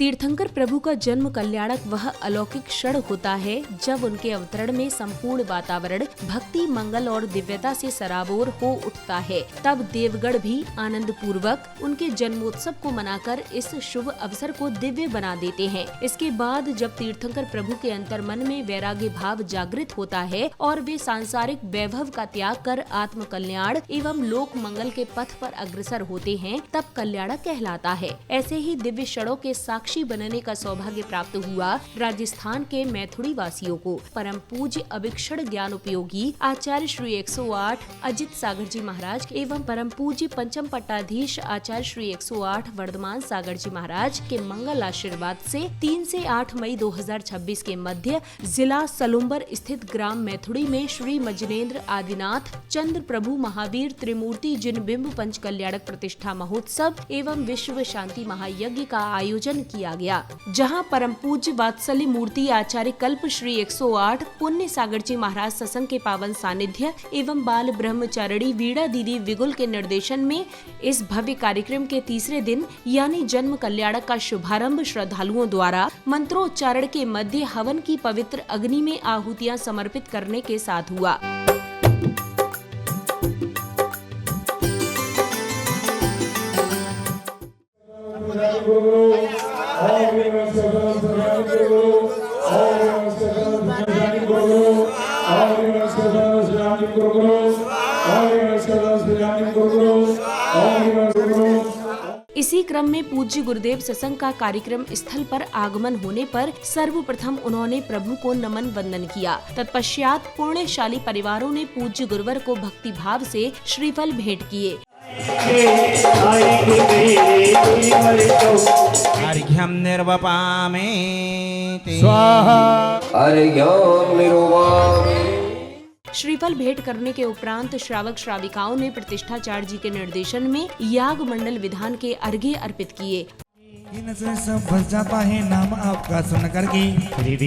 तीर्थंकर प्रभु का जन्म कल्याणक वह अलौकिक क्षण होता है जब उनके अवतरण में संपूर्ण वातावरण भक्ति, मंगल और दिव्यता से सराबोर हो उठता है। तब देवगण भी आनंद पूर्वक उनके जन्मोत्सव को मनाकर इस शुभ अवसर को दिव्य बना देते हैं। इसके बाद जब तीर्थंकर प्रभु के अंतर्मन में वैराग्य भाव जागृत होता है और वे सांसारिक वैभव का त्याग कर आत्म कल्याण एवं लोक मंगल के पथ पर अग्रसर होते हैं, तब कल्याणक कहलाता है। ऐसे ही दिव्य क्षणों के साक्षी बनने का सौभाग्य प्राप्त हुआ राजस्थान के मैथुड़ी वासियों को। परम पूज्य अभिक्षण ज्ञान उपयोगी आचार्य श्री 108 अजित सागर जी महाराज एवं परम पूज्य पंचम पट्टाधीश आचार्य श्री 108 वर्धमान सागर जी महाराज के मंगल आशीर्वाद से 3 से 8 मई 2026 के मध्य जिला सलुम्बर स्थित ग्राम मैथुड़ी में श्री मजनेन्द्र आदिनाथ चंद्र प्रभु महावीर त्रिमूर्ति जिन बिंब पंच कल्याणक प्रतिष्ठा महोत्सव एवं विश्व शांति महायज्ञ का आयोजन किया गया, जहां परम पूज्य वात्सल्य मूर्ति आचार्य कल्प श्री 108 पुण्य सागर जी महाराज सत्संग के पावन सानिध्य एवं बाल ब्रह्मचारिणी वीणा दीदी विगुल के निर्देशन में इस भव्य कार्यक्रम के तीसरे दिन यानी जन्म कल्याणक का शुभारंभ श्रद्धालुओं द्वारा मंत्रोच्चारण के मध्य हवन की पवित्र अग्नि में आहुतियां समर्पित करने के साथ हुआ। इसी क्रम में पूज्य गुरुदेव सत्संग का कार्यक्रम स्थल पर आगमन होने पर सर्वप्रथम उन्होंने प्रभु को नमन वंदन किया। तत्पश्चात पुण्यशाली परिवारों ने पूज्य गुरुवर को भक्ति भाव से श्रीफल भेंट किए। अर्घ्यं निर्वपामि स्वाहा अर्घ्यं निर्वपामि। श्रीफल भेंट करने के उपरांत श्रावक श्राविकाओं ने प्रतिष्ठाचार्य जी के निर्देशन में याग मंडल विधान के अर्घ्य अर्पित किए। इनसे सब फंस जाता है नाम आपका सुन करके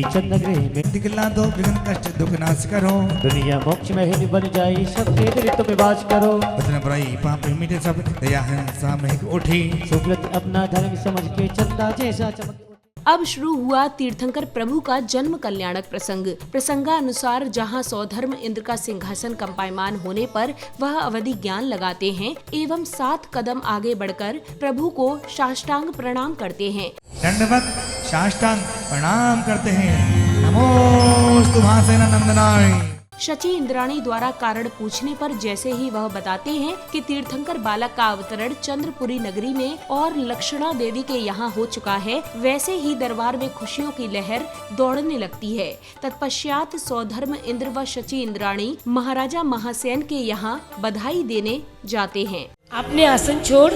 चंद्रग्रह में दिखला दो विघ्न कष्ट दुख नाश करो दुनिया मोक्ष में ही बन जाए सबके दरिद्र में बाज करो वचन बुराई पाप मिटे सब दया हिंसा में उठी सुकृत अपना धर्म समझ के चंदा जैसा चमक। अब शुरू हुआ तीर्थंकर प्रभु का जन्म कल्याणक प्रसंग। प्रसंगानुसार जहां सौधर्म इंद्र का सिंहासन कंपायमान होने पर वह अवधि ज्ञान लगाते हैं एवं 7 कदम आगे बढ़कर प्रभु को साष्टांग प्रणाम करते हैं। दंडवत साष्टांग प्रणाम करते हैं। नमोस्तु महासेना नंदनाय। शची इंद्राणी द्वारा कारण पूछने पर जैसे ही वह बताते हैं कि तीर्थंकर बालक का अवतरण चंद्रपुरी नगरी में और लक्षणा देवी के यहाँ हो चुका है, वैसे ही दरबार में खुशियों की लहर दौड़ने लगती है। तत्पश्चात सौधर्म इंद्र व शची इंद्राणी महाराजा महासेन के यहाँ बधाई देने जाते हैं। आपने आसन छोड़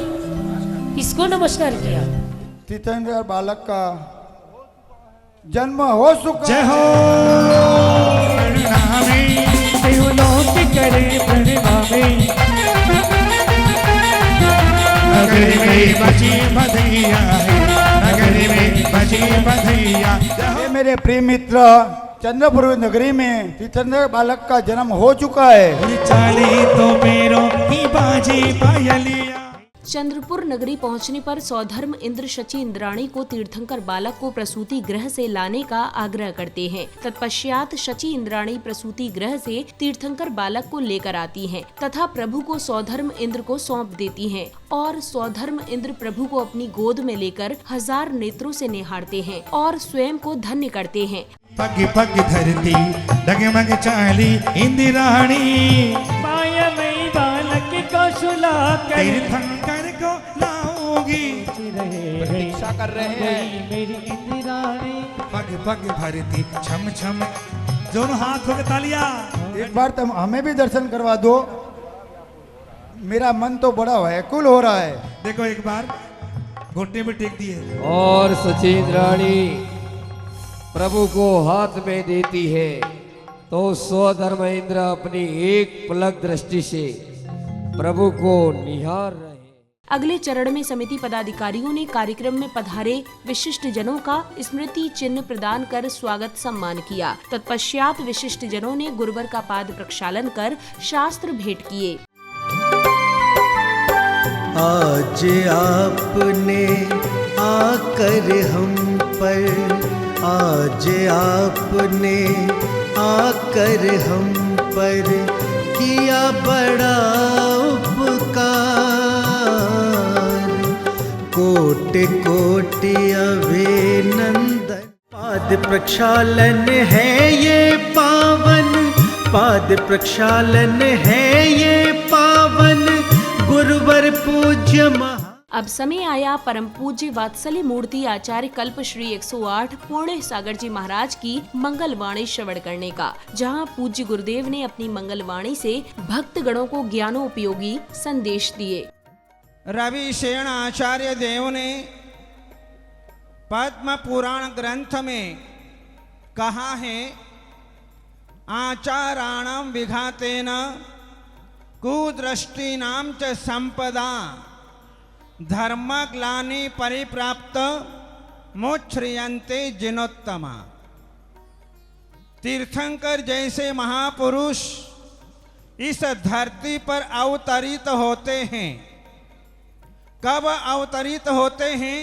किसको नमस्कार किया? तीर्थंकर बालक का जन्म हो चुका। जय हो करे प्रणमामि नगरी में बची बधैया नगरी में बची बधैया। ये मेरे प्रिय मित्र चंद्रपुर नगरी में तीर्थंकर बालक का जन्म हो चुका है। चाली तो मेरो ही बाजी पायलिया। चंद्रपुर नगरी पहुंचने पर सौधर्म इंद्र शची इंद्राणी को तीर्थंकर बालक को प्रसूति गृह से लाने का आग्रह करते हैं। तत्पश्चात शची इंद्राणी प्रसूति गृह से तीर्थंकर बालक को लेकर आती हैं तथा प्रभु को सौधर्म इंद्र को सौंप देती हैं और सौधर्म इंद्र प्रभु को अपनी गोद में लेकर 1000 नेत्रों से निहारते हैं और स्वयं को धन्य करते हैं। पग पग धरती डगमग चाली इंद्राणी माया में बालक को सुला कर तीर्थंकर को लाऊंगी प्रतीक्षा कर रहे हैं मेरी इंद्राणी। पग पग धरती छम छम दोनों हाथों के तालियां। एक बार तुम हमें भी दर्शन करवा दो, मेरा मन तो बड़ा व्याकुल हो रहा है। देखो एक बार घुटने में टेक दिए और शची इंद्राणी प्रभु को हाथ में देती है तो स्वधर्म इंद्र अपनी एक पलक दृष्टि से प्रभु को निहार रहे। अगले चरण में समिति पदाधिकारियों ने कार्यक्रम में पधारे विशिष्ट जनों का स्मृति चिन्ह प्रदान कर स्वागत सम्मान किया। तत्पश्चात विशिष्ट जनों ने गुरुवर का पाद प्रक्षालन कर शास्त्र भेंट किए। आज आपने आकर हम पर आज आपने आकर हम पर किया बड़ा उपकार। कोटि कोटि अभिनंदन। पाद प्रक्षालन है ये पावन, पाद प्रक्षालन है ये पावन, गुरुवर पूज्य महा। अब समय आया परम पूज्य वात्सल्य मूर्ति आचार्य कल्प श्री 108 पूर्ण सागर जी महाराज की मंगलवाणी श्रवण करने का, जहां पूज्य गुरुदेव ने अपनी मंगलवाणी से भक्त गणों को ज्ञानोपयोगी संदेश दिए। रवि सेन आचार्य देव ने पद्म पुराण ग्रंथ में कहा है, आचाराणाम विघातेन कुदृष्टीनां च संपदा धर्मग्लानि परिप्राप्त मोच्छ्रियन्ते जिनोत्तमा। तीर्थंकर जैसे महापुरुष इस धरती पर अवतरित होते हैं। कब अवतरित होते हैं?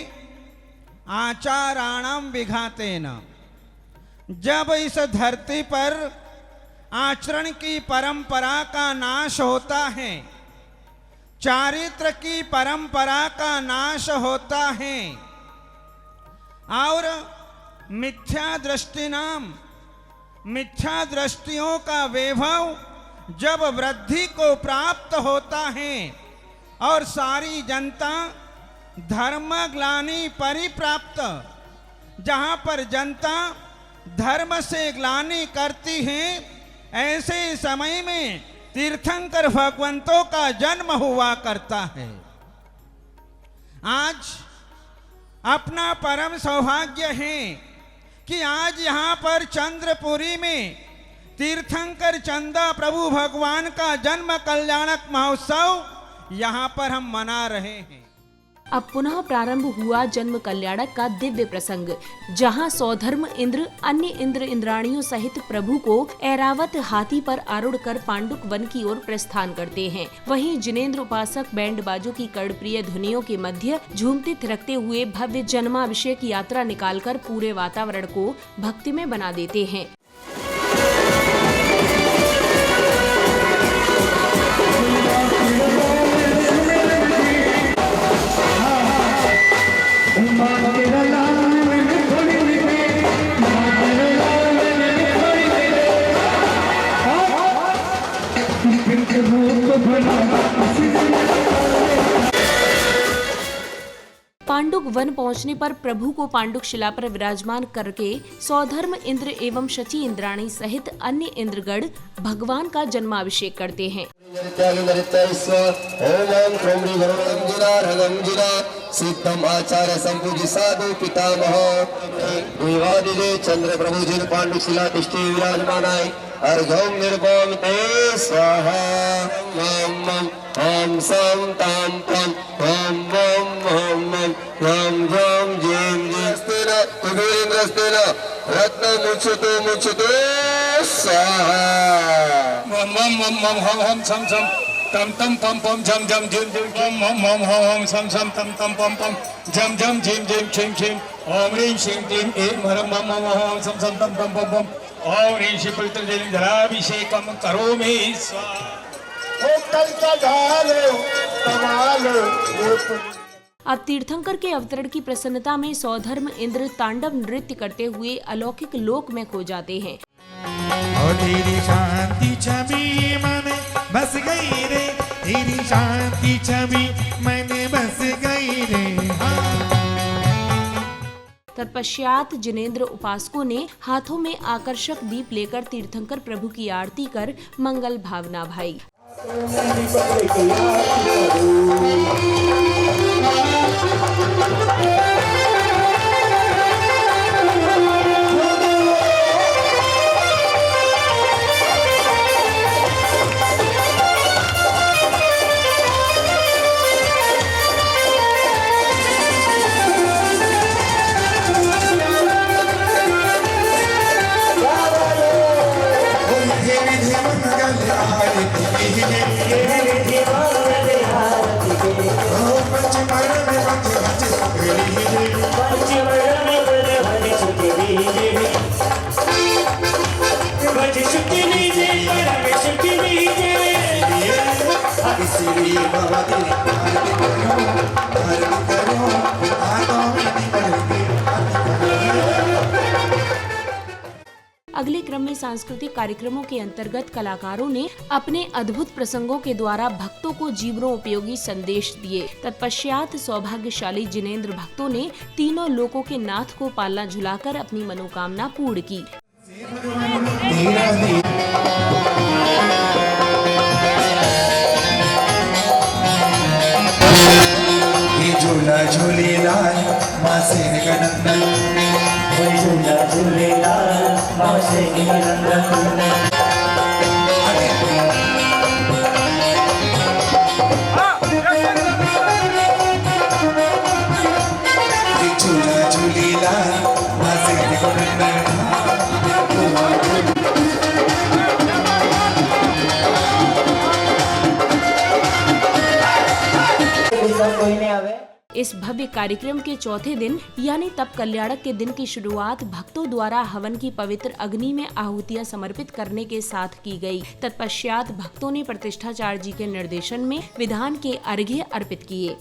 आचाराणाम विघातेन, जब इस धरती पर आचरण की परंपरा का नाश होता है, चारित्र की परंपरा का नाश होता है और मिथ्या दृष्टियों का वैभव जब वृद्धि को प्राप्त होता है और सारी जनता धर्मग्लानि परिप्राप्त, जहां पर जनता धर्म से ग्लानि करती है, ऐसे समय में तीर्थंकर भगवंतों का जन्म हुआ करता है। आज अपना परम सौभाग्य है कि आज यहाँ पर चंद्रपुरी में तीर्थंकर चंदा प्रभु भगवान का जन्म कल्याणक महोत्सव यहाँ पर हम मना रहे हैं। अब पुनः प्रारंभ हुआ जन्म कल्याणक का दिव्य प्रसंग, जहां सौधर्म इंद्र अन्य इंद्र इंद्राणियों सहित प्रभु को ऐरावत हाथी पर आरूढ़ कर पांडुक वन की ओर प्रस्थान करते हैं। वहीं जिनेंद्र उपासक बैंड बाजों की कर्णप्रिय ध्वनियों के मध्य झूमते थिरकते हुए भव्य जन्माभिषेक यात्रा निकालकर पूरे वातावरण को भक्तिमय बना देते हैं। पांडुक वन पहुंचने पर प्रभु को पांडुक शिला पर विराजमान करके सौधर्म इंद्र एवं शची इंद्राणी सहित अन्य इंद्रगण भगवान का जन्माभिषेक करते हैं। सिद्धम आचार्य संपूज्य साधु पितामह विवादिदे चंद्र प्रभु जिन पांडुक शिला तिष्ठे विराजमानाय अर्घ्यं निर्भम ते स्वाहा। ओम सम ताम तम ओम ओम ओम ओम जम जेम जेस्तेन कुबेरेन्द्रस्तेन रत्न मुच्यते स्वाहा। ओम ओम ओम ओम हम सम सम तम तम पम पम जम जम जिम जिम ओम ओम ओम हम सम सम तम तम पम पम जम जम जिम जिम छिम छिम ओम ह्रीं श्रीं क्लीं ऐं हरं मम मम हम सम सम तम तम पम पम ओम ह्रीं श्रीं पवित्र जलाभिषेकं करोमि स्वाहा। अब तीर्थंकर के अवतरण की प्रसन्नता में सौधर्म इंद्र तांडव नृत्य करते हुए अलौकिक लोक में खो जाते हैं। और तेरी शांति छवि मन बस गई रे, तेरी शांति छवि मन बस गई रे। तत्पश्चात जिनेंद्र उपासकों ने हाथों में आकर्षक दीप लेकर तीर्थंकर प्रभु की आरती कर मंगल भावना भाई। Oh, अगले क्रम में सांस्कृतिक कार्यक्रमों के अंतर्गत कलाकारों ने अपने अद्भुत प्रसंगों के द्वारा भक्तों को जीवनों उपयोगी संदेश दिए। तत्पश्चात सौभाग्यशाली जिनेंद्र भक्तों ने तीनों लोकों के नाथ को पालना झुलाकर अपनी मनोकामना पूर्ण की। झूला झूलेलाल मां से नंदन, झूला झूलेलाल मां से नंदन। झूला झूलेलाल मां से नंदन। इस भव्य कार्यक्रम के चौथे दिन यानी तप कल्याणक के दिन की शुरुआत भक्तों द्वारा हवन की पवित्र अग्नि में आहुतियां समर्पित करने के साथ की गई। तत्पश्चात भक्तों ने प्रतिष्ठाचार्य जी के निर्देशन में विधान के अर्घ्य अर्पित किए।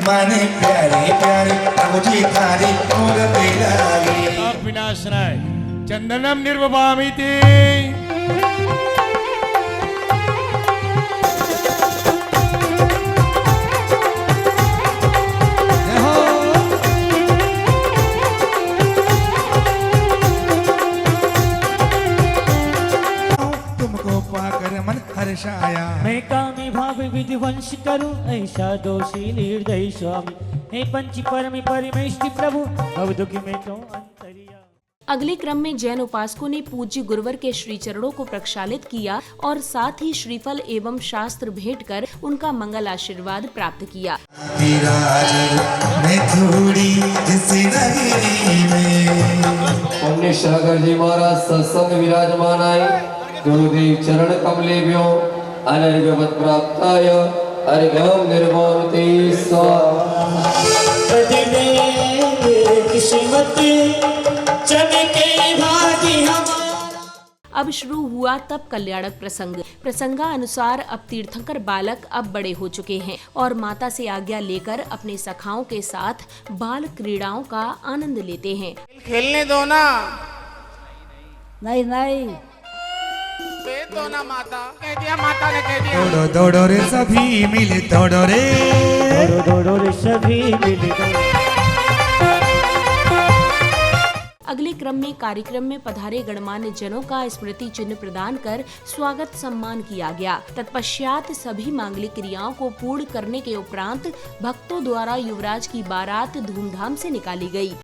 माने प्यारे प्यारे मुझे थारे और बेलागे विनाशनाय चंदनम निर्वपामिति। तुमको पाकर मन हर्षाया, मैं कामी भाव विधिवंश करूं ऐसा दोषी निर्दयी स्वामी। हे पंच परम परमेष्टि प्रभु भव दुखी में तो अंतरिया। अगले क्रम में जैन उपासकों ने पूज्य गुरुवर के श्री चरणों को प्रक्षालित किया और साथ ही श्रीफल एवं शास्त्र भेंट कर उनका मंगल आशीर्वाद प्राप्त किया। पुण्य सागर जी महाराज सत्संग विराजमान आए। गुरुदेव चरण कमलेभ्यो अनर्घ्यवत् प्राप्ताय अर्घ्यं निर्मामि स्वाहा। अब शुरू हुआ तप कल्याणक प्रसंग। प्रसंगानुसार अब तीर्थंकर बालक अब बड़े हो चुके हैं और माता से आज्ञा लेकर अपने सखाओं के साथ बाल क्रीड़ाओं का आनंद लेते हैं। खेलने दो ना। नहीं नहीं दो ना माता, कह दिया माता ने कह दिया। दौड़ो दौड़ो रे सभी मिले दौड़ो रे, दौड़ो दौड़ो रे सभी मिले। अगले क्रम में कार्यक्रम में पधारे गणमान्य जनों का स्मृति चिन्ह प्रदान कर स्वागत सम्मान किया गया। तत्पश्चात सभी मांगलिक क्रियाओं को पूर्ण करने के उपरांत भक्तों द्वारा युवराज की बारात धूमधाम से निकाली गई।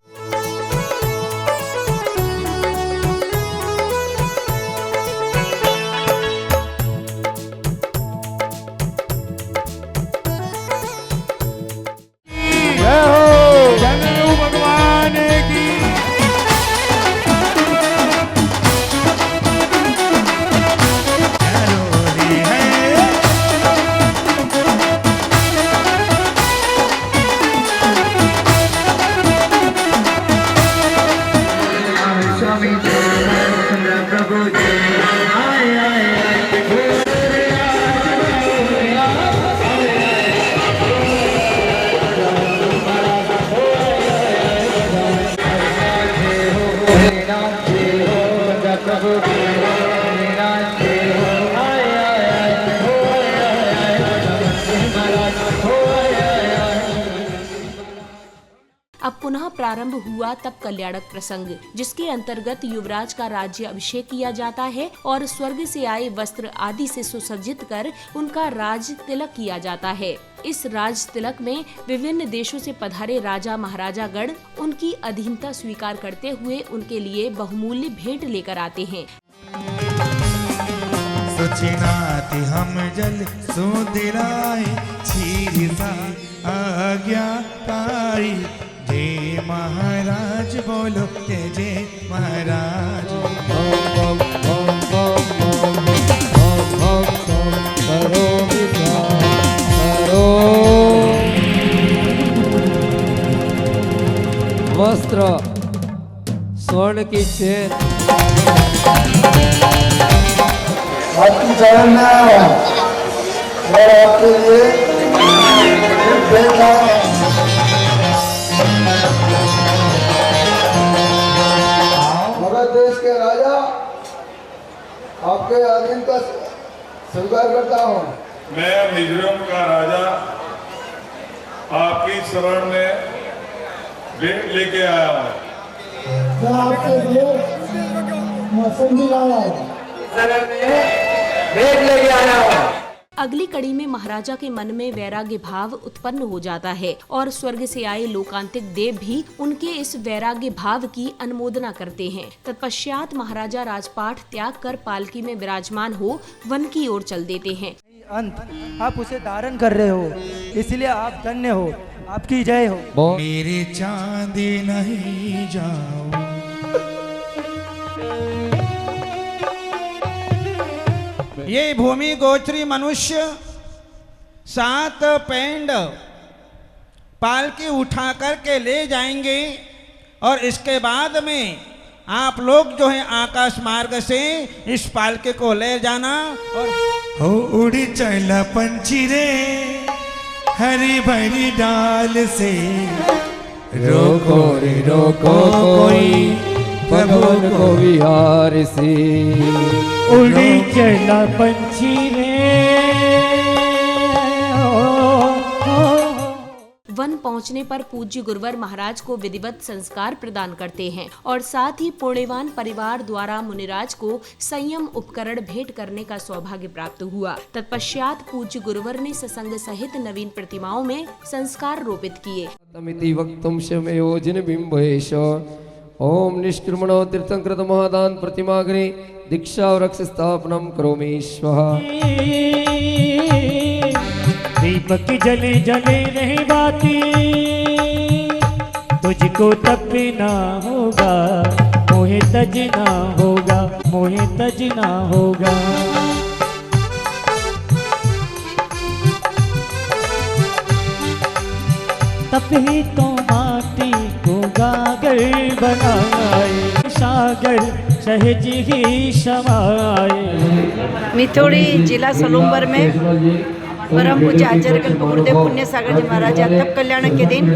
अब पुनः प्रारंभ हुआ तप कल्याणक प्रसंग, जिसके अंतर्गत युवराज का राज्य अभिषेक किया जाता है और स्वर्ग से आए वस्त्र आदि से सुसज्जित कर उनका राज तिलक किया जाता है। इस राज तिलक में विभिन्न देशों से पधारे राजा महाराजा गण उनकी अधीनता स्वीकार करते हुए उनके लिए बहुमूल्य भेंट लेकर आते हैं। चिनाते हम जल सुदिराए क्षीर सा आज्ञा पाई। जय महाराज बोलो जय जय महाराज। बम बम बम बम बम बम बम करो विचार करो। वस्त्र स्वर्ण की चेन आपकी चरण में आया और आपके लिए बेटा मगध देश के राजा आपके आदेश का स्वीकार करता हूँ। मैं मिजोरम का राजा आपकी शरण में भेंट लेके आया हूँ। मैं आपके लिए मौसम भी लाया हूँ। भेंट लेके आया हूँ। अगली कड़ी में महाराजा के मन में वैराग्य भाव उत्पन्न हो जाता है और स्वर्ग से आए लोकांतिक देव भी उनके इस वैराग्य भाव की अनुमोदना करते हैं। तत्पश्चात महाराजा राजपाट त्याग कर पालकी में विराजमान हो वन की ओर चल देते हैं। अंत आप उसे धारण कर रहे हो, इसलिए आप धन्य हो। आपकी जय हो। मेरे चांदी नहीं जाओ। ये भूमि गोचरी मनुष्य 7 पेंड पालकी उठा करके ले जाएंगे और इसके बाद में आप लोग जो है आकाश मार्ग से इस पालकी को ले जाना। और हो उड़ी चला पंछी रे हरी भरी डाल से। रोको रे रोको कोई पवन को विहार से। उड़ी चला पंछी रे वन पहुंचने पर पूज्य गुरुवर महाराज को विधिवत संस्कार प्रदान करते हैं और साथ ही पुण्यवान परिवार द्वारा मुनिराज को संयम उपकरण भेंट करने का सौभाग्य प्राप्त हुआ। तत्पश्चात पूज्य गुरुवर ने ससंग सहित नवीन प्रतिमाओं में संस्कार रोपित किए। तमिति वक्तुं शमयोजन बिंबेश ओम निष्क्रमणो तीर्थंकृत महादान प्रतिमाग्रे दीक्षा वृक्ष स्थापनम करोमि स्वाहा। दीपक जले जले रहे बाती, तुझको तपना होगा, मोहे तजना होगा, मोहे तजना होगा। तपही तो माटी को गागर बनाए, सागर सहज ही समाए। मिथोड़ी जिला सलूम्बर में परम पूज्य आचार्य कल्प गुरुदेव पुण्य सागर जी महाराज तप कल्याण के दिन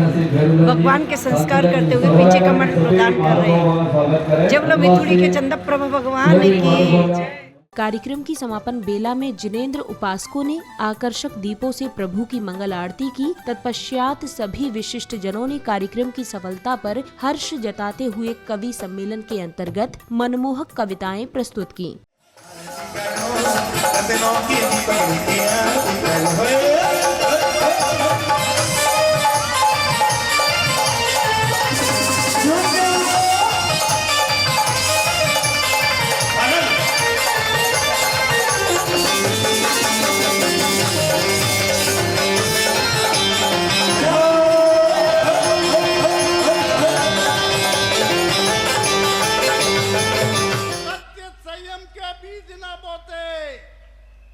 भगवान के संस्कार करते हुए पीछे का मंत्र प्रदान कर रहे हैं। जब लोग मिथुड़ी के चंद प्रभु भगवान की। कार्यक्रम की समापन बेला में जिनेंद्र उपासकों ने आकर्षक दीपों से प्रभु की मंगल आरती की। तत्पश्चात सभी विशिष्ट जनों ने कार्यक्रम की सफलता पर हर्ष जताते हुए कवि सम्मेलन के अंतर्गत मनमोहक कविताएं प्रस्तुत की।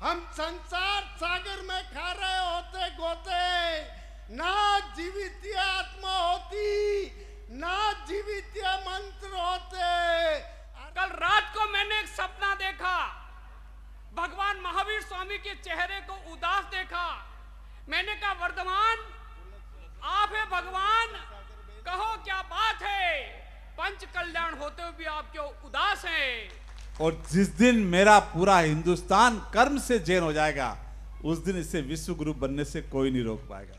हम संसार सागर में खा रहे होते गोते, ना जीवित आत्मा होती, ना जीवित मंत्र होते। कल रात को मैंने एक सपना देखा, भगवान महावीर स्वामी के चेहरे को उदास देखा। मैंने कहा वर्धमान आप है भगवान, कहो क्या बात है, पंच कल्याण होते हुए भी आप क्यों उदास हैं। और जिस दिन मेरा पूरा हिंदुस्तान कर्म से जैन हो जाएगा, उस दिन इसे विश्व गुरु बनने से कोई नहीं रोक पाएगा।